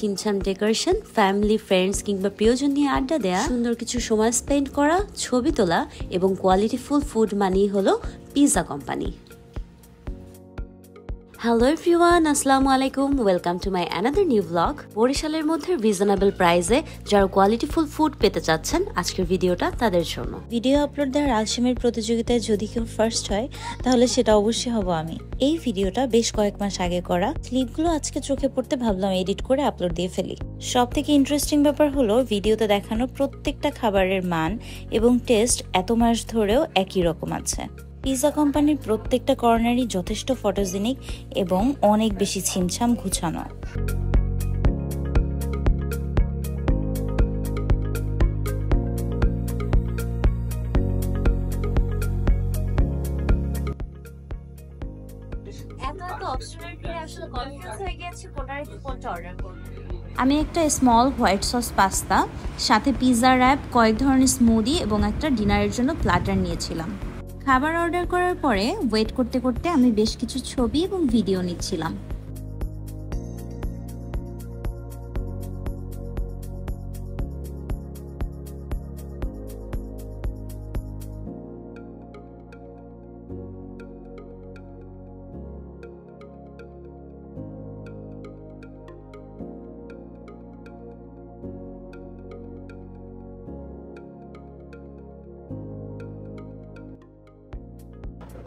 ছিমছাম decoration, family friends কিংবা প্রিয়জন নিয়ে আড্ডা দেয়া, সুন্দর কিছু সময় স্পেন্ড করা, ছবি তোলা এবং কোয়ালিটিফুল ফুড মানেই হলো পিৎজা কোম্পানি। হ্যালো এভরিওয়ান, আসসালামু আলাইকুম, welcome to my another new blog. বরিশালের মধ্যে রিজনেবল প্রাইসে যারা কোয়ালিটিফুল ফুড পেতে চাচ্ছেন, আজকের ভিডিওটা তাদের জন্য। ভিডিও আপলোড দেওয়ার আলসেমির প্রতিযোগিতায় যদি কেউ ফার্স্ট হয় তাহলে সেটা অবশ্যই হব আমি। এই ভিডিওটা বেশ কয়েক মাস আগে করা, ক্লিপগুলো আজকে চোখে পড়তে ভাবলাম এডিট করে আপলোড দিয়ে ফেলি। সব থেকে ইন্টারেস্টিং ব্যাপার হলো ভিডিওতে দেখানো প্রত্যেকটা খাবারের মান এবং টেস্ট এত মাস ধরেও একই রকম আছে। পিৎজা কোম্পানির প্রত্যেকটা কর্নারই যথেষ্ট ফটোজেনিক এবং অনেক বেশি ছিমছাম গুছানো। আমি একটা স্মল হোয়াইট সস পাস্তা, সাথে পিৎজা র্যাপ, কয়েক ধরনের স্মুদি এবং একটা ডিনারের জন্য প্ল্যাটার নিয়েছিলাম। খাবার অর্ডার করার পরে ওয়েট করতে করতে আমি বেশ কিছু ছবি এবং ভিডিও নিচ্ছিলাম।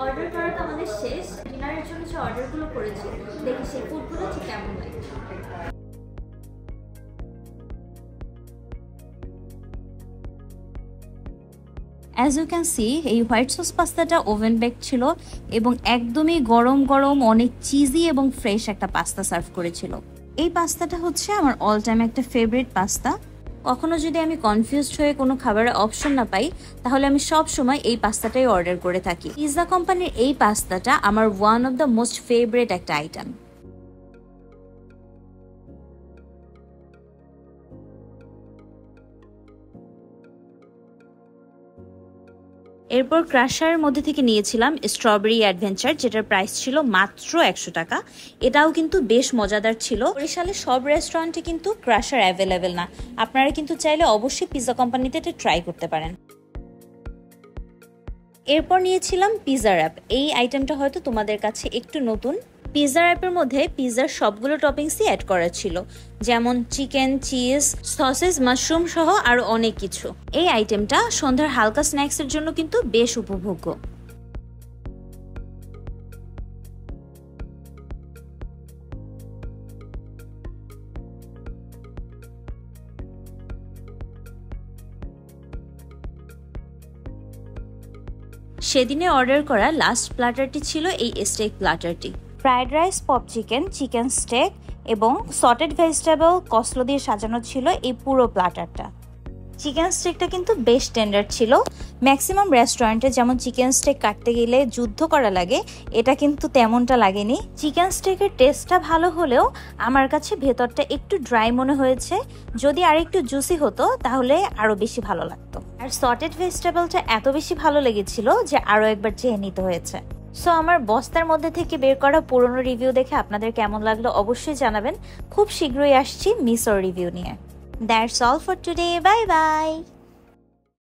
অর্ডার করাটা আমাদের শেষ। ডিনারের জন্য যে অর্ডারগুলো করেছি, দেখি সেই ফুডগুলো ঠিক কেমন লাগে। অ্যাজ ইউ ক্যান সি, এই হোয়াইট সস পাস্তাটা ওভেন বেক ছিল এবং একদমই গরম গরম অনেক চিজি এবং ফ্রেশ একটা পাস্তা সার্ভ করেছিল। এই পাস্তাটা হচ্ছে আমার অল টাইম একটা ফেভারিট পাস্তা। কখনো যদি আমি কনফিউজড হয়ে কোনো খাবারের অপশন না পাই, তাহলে আমি সব সময় এই পাস্তাটাই অর্ডার করে থাকি। পিৎজা কোম্পানির এই পাস্তাটা আমার one of the most favourite একটা আইটেম। এরপর ক্রাশারের মধ্যে থেকে নিয়েছিলাম স্ট্রবেরি অ্যাডভেঞ্চার, যেটার প্রাইস ছিল মাত্র 100 টাকা। এটাও কিন্তু বেশ মজাদার ছিল। বরিশালে সব রেস্টুরেন্টে কিন্তু ক্রাশার অ্যাভেলেবেল না, আপনারা কিন্তু চাইলে অবশ্যই পিৎজা কোম্পানিতে এটা ট্রাই করতে পারেন। এরপর নিয়েছিলাম পিৎজা র্যাপ। এই আইটেমটা হয়তো তোমাদের কাছে একটু নতুন। পিৎজা র্যাপের মধ্যে পিৎজার সবগুলো টপিংসই অ্যাড করা ছিল, যেমন চিকেন, চিজ, সসেস, মাশরুম সহ আরো অনেক কিছু। এই আইটেমটা সন্ধ্যার হালকা স্ন্যাক্সের জন্য কিন্তু বেশ উপভোগ্য। সেদিনে অর্ডার করা লাস্ট প্ল্যাটারটি ছিল এই স্টেক প্ল্যাটারটি। Fried rice, pop chicken, chicken steak এবং সটেড ভেজিটেবল কসলো দিয়ে সাজানো ছিল এই পুরো প্ল্যাটারটা। চিকেন স্টেকটা কিন্তু বেশ টেন্ডার ছিল। ম্যাক্সিমাম রেস্টুরেন্টে যেমন চিকেন স্টেক কাটতে গেলে যুদ্ধ করা লাগে, এটা কিন্তু তেমনটা লাগেনি। চিকেন স্টেকের টেস্টটা ভালো হলেও আমার কাছে ভেতরটা একটু ড্রাই মনে হয়েছে। যদি আর একটু জুসি হতো তাহলে আরো বেশি ভালো লাগতো। আর সটেড ভেজিটেবলটা এত বেশি ভালো লেগেছিল যে আরো একবার চেয়ে নিতে হয়েছে। সো আমার বস্তার মধ্যে থেকে বের করা পুরনো রিভিউ দেখে আপনাদের কেমন লাগলো অবশ্যই জানাবেন। খুব শীঘ্রই আসছি মিসর রিভিউ নিয়ে। That's all for today. Bye bye.